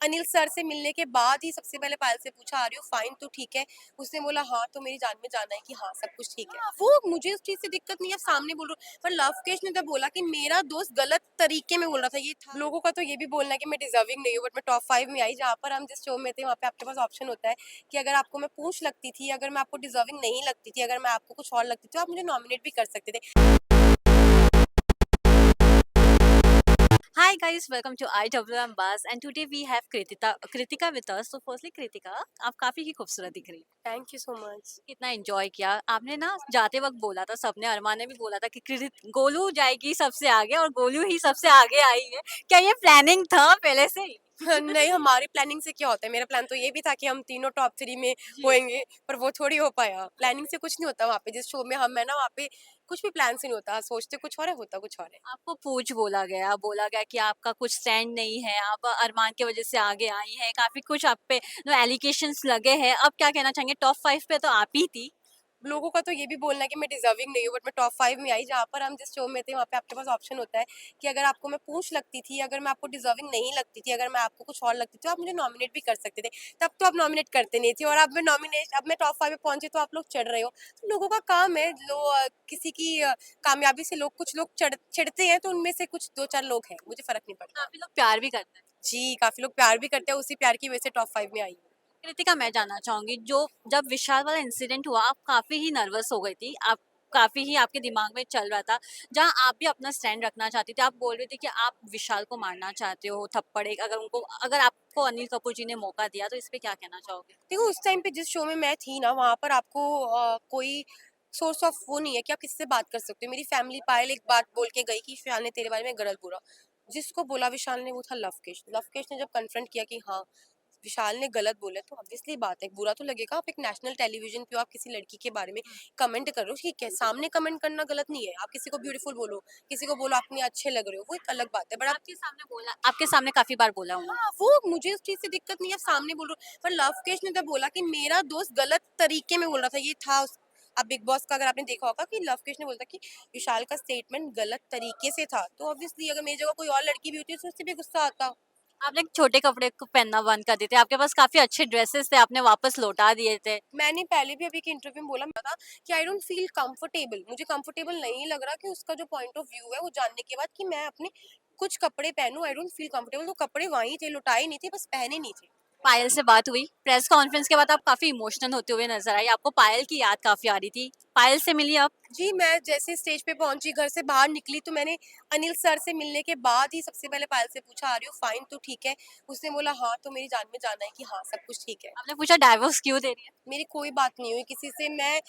Anil sir से मिलने के बाद ही सबसे पहले पायल से पूछा, "आर यू फाइन?" तो ठीक है। उसने बोला, "हाँ।" तो मेरी जान में जान आई कि हाँ, सब कुछ ठीक है। वो मुझे उस चीज़ से दिक्कत नहीं है, सामने बोल रहा हूँ। पर लवकेश ने जब बोला कि मेरा दोस्त गलत तरीके में बोल रहा था, ये था। लोगों का तो ये भी बोलना है कि मैं डिजर्विंग नहीं हूँ, बट मैं टॉप 5 में आई। जहाँ पर हम जिस शो में थे, वहाँ पे आपके पास ऑप्शन होता है कि अगर आपको मैं पूछ लगती थी, अगर मैं आपको डिजर्विंग नहीं लगती थी, अगर मैं आपको कुछ और लगती थी, तो आप मुझे नॉमिनेट भी कर सकते थे। Hi guys, welcome to IWM Buzz and today we have Kritika with us. So firstly Kritika, आप काफी ही खूबसूरत दिख रही है। Thank you so much. कितना एंजॉय किया आपने ना, जाते वक्त बोला था सबने, अरमान ने भी बोला था कि गोलू जाएगी सबसे आगे और गोलू ही सबसे आगे आई है। क्या ये प्लानिंग था पहले से ही? नहीं, हमारी प्लानिंग से क्या होता है, मेरा प्लान तो ये भी था कि हम तीनों टॉप 3 में जी। होएँगे, पर वो थोड़ी हो पाया। प्लानिंग से कुछ नहीं होता वहाँ पे, जिस शो में हम हैं ना, वहाँ पे कुछ भी प्लान से नहीं होता। सोचते कुछ और है, होता कुछ और है। आपको पूछ बोला गया कि आपका कुछ स्टैंड नहीं है, आप अरमान की वजह से आगे आई हैं, काफी कुछ आप पे एलिगेशंस लगे हैं। अब क्या कहना चाहेंगे, टॉप 5 पे तो आप ही थी। लोगों का तो ये भी बोलना है कि मैं डिजर्विंग नहीं हूँ, बट मैं टॉप 5 में आई। जहाँ पर हम जिस शो में थे, वहाँ पे आपके पास ऑप्शन होता है कि अगर आपको मैं पूछ लगती थी, अगर मैं आपको डिजर्विंग नहीं लगती थी, अगर मैं आपको कुछ और लगती थी, तो आप मुझे नॉमिनेट भी कर सकते थे। तब तो आप नॉमिनेट करते नहीं थे, और अब मैं टॉप 5 में पहुंची तो आप लोग चढ़ रहे हो। तो लोगों का काम है, किसी की कामयाबी से लोग, कुछ लोग चिढ़ते हैं, तो उनमें से कुछ 2-4 लोग हैं, मुझे फर्क नहीं पड़ता। काफी लोग प्यार भी करते हैं। जी, काफी लोग प्यार भी करते हैं, उसी प्यार की वजह से टॉप 5 में आई हूँ। कृतिका, मैं जानना चाहूंगी, जो जब विशाल वाला इंसिडेंट हुआ आप काफी ही नर्वस हो गई थी, आप काफी ही आपके दिमाग में चल रहा था, जहां आप भी अपना स्टैंड रखना चाहती थी, आप बोल रही थी कि आप विशाल को मारना चाहते हो थप्पड़ एक, अगर आपको अनिल कपूर जी ने मौका दिया तो इस पे क्या कहना चाहोगे? देखो, उस टाइम पे जिस शो में मैं थी ना, वहाँ पर आपको कोई सोर्स ऑफ वो नहीं है कि आप किसी से बात कर सकते हो। मेरी फैमिली पायल एक बात बोल के गई कि विशाल ने तेरे बारे में गलत बोला। जिसको बोला विशाल ने, वो था लवकेश। लवकेश ने जब कन्फ्रंट किया कि हाँ, विशाल ने गलत बोला, तो ऑब्वियसली बात है, बुरा तो लगेगा। आप एक नेशनल टेलीविजन पे हो, आप किसी लड़की के बारे में कमेंट कर रहे हो, ठीक है, सामने कमेंट करना गलत नहीं है। आप किसी को ब्यूटीफुल बोलो, किसी को बोलो आप इतने अच्छे लग रहे हो, वो एक अलग बात है। बट आप, आपके सामने काफी बार बोला हूँ। हाँ, वो मुझे उस चीज़ से दिक्कत नहीं है, सामने बोल रहे हो। पर लवकेश ने जब बोला कि मेरा दोस्त गलत तरीके में बोल रहा था, ये था अब बिग बॉस का अगर आपने देखा होगा कि लवकेश ने बोला था कि विशाल का स्टेटमेंट गलत तरीके से था, तो ऑब्वियसली अगर मेरी जगह कोई और लड़की भी होती तो उससे भी गुस्सा आता। आपने छोटे कपड़े को पहनना बंद कर दिए थे, आपके पास काफी अच्छे ड्रेसेस थे, आपने वापस लौटा दिए थे। मैंने पहले भी अभी के इंटरव्यू में बोला था कि आई डोंट फील कंफर्टेबल, मुझे कंफर्टेबल नहीं लग रहा कि उसका जो पॉइंट ऑफ व्यू है वो जानने के बाद कि मैं अपने कुछ कपड़े पहनूं। I don't feel comfortable. तो कपड़े वहीं थे, लुटाए नहीं थे, बस पहने नहीं थे। पायल से बात हुई प्रेस कॉन्फ्रेंस के बाद, आप काफी इमोशनल होते हुए नजर आई, आपको पायल की याद काफी आ रही थी, पायल से मिली आप? जी, मैं जैसे स्टेज पे पहुंची, घर से बाहर निकली, तो मैंने अनिल सर से मिलने के बाद ही सबसे पहले पायल से पूछा, "आर यू फाइन?" तो ठीक है। उसने बोला, "हाँ।" तो मेरी जान में जान आई कि हाँ, सब कुछ ठीक है। आपने पूछा डाइवोर्स क्यों दे रही है? मेरी कोई बात नहीं हुई किसी से। मैं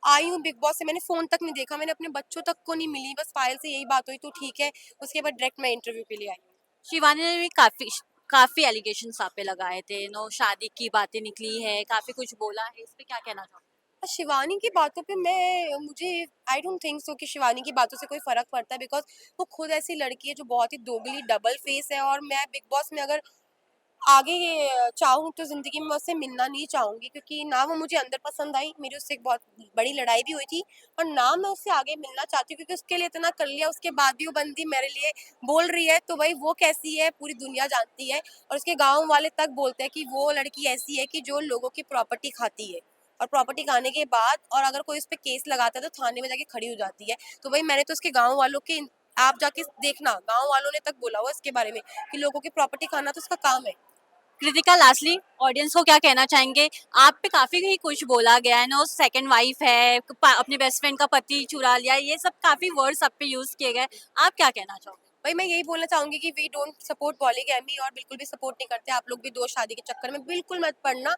आई हूँ बिग बॉस से, मैंने फ़ोन तक नहीं देखा, मैंने अपने बच्चों तक को नहीं मिली, बस पायल से यही बात हुई, "तो ठीक है।" उसके बाद डायरेक्ट मैं इंटरव्यू के लिए आई हूँ। शिवानी ने भी काफी काफी एलिगेशंस आप पे लगाए थे, नो शादी की बातें निकली है, काफी कुछ बोला है, इस पे क्या कहना चाहोगे? शिवानी की बातों पे मैं मुझे आई डोंट थिंक सो कि शिवानी की बातों से कोई फ़र्क पड़ता है, बिकॉज़ वो खुद ऐसी लड़की है जो बहुत ही दोगली डबल फेस है, और मैं बिग बॉस में अगर आगे चाहूँ तो ज़िंदगी में मैं उससे मिलना नहीं चाहूँगी, क्योंकि ना वो मुझे अंदर पसंद आई, मेरी उससे एक बहुत बड़ी लड़ाई भी हुई थी, और ना मैं उससे आगे मिलना चाहती हूँ, क्योंकि उसके लिए इतना कर लिया, उसके बाद भी वो बंदी मेरे लिए बोल रही है, तो भाई वो कैसी है पूरी दुनिया जानती है, और उसके गाँव वाले तक बोलते हैं कि वो लड़की ऐसी है कि जो लोगों की प्रॉपर्टी खाती है, और प्रॉपर्टी खाने के बाद और अगर कोई उस पे केस लगाता है तो थाने में जाके खड़ी हो जाती है। तो भाई मैंने तो उसके गाँव वालों के, आप जाके देखना, गाँव वालों ने तक बोला हुआ इसके बारे में कि लोगों की प्रॉपर्टी खाना तो उसका काम है। कृतिका, लास्टली ऑडियंस को क्या कहना चाहेंगे? आप पे काफी ही कुछ बोला गया है, नो सेकंड वाइफ है, अपने बेस्ट फ्रेंड का पति चुरा लिया, ये सब काफी वर्ड्स आप पे यूज किए गए, आप क्या कहना चाहोगे? भाई मैं यही बोलना चाहूंगी कि वी डोंट सपोर्ट पॉलीगैमी, और बिल्कुल भी सपोर्ट नहीं करते। आप लोग भी दो शादी के चक्कर में बिल्कुल मत पड़ना।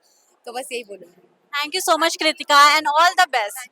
तो बस यही बोलूंगी। Thank you so much Kritika and all the best.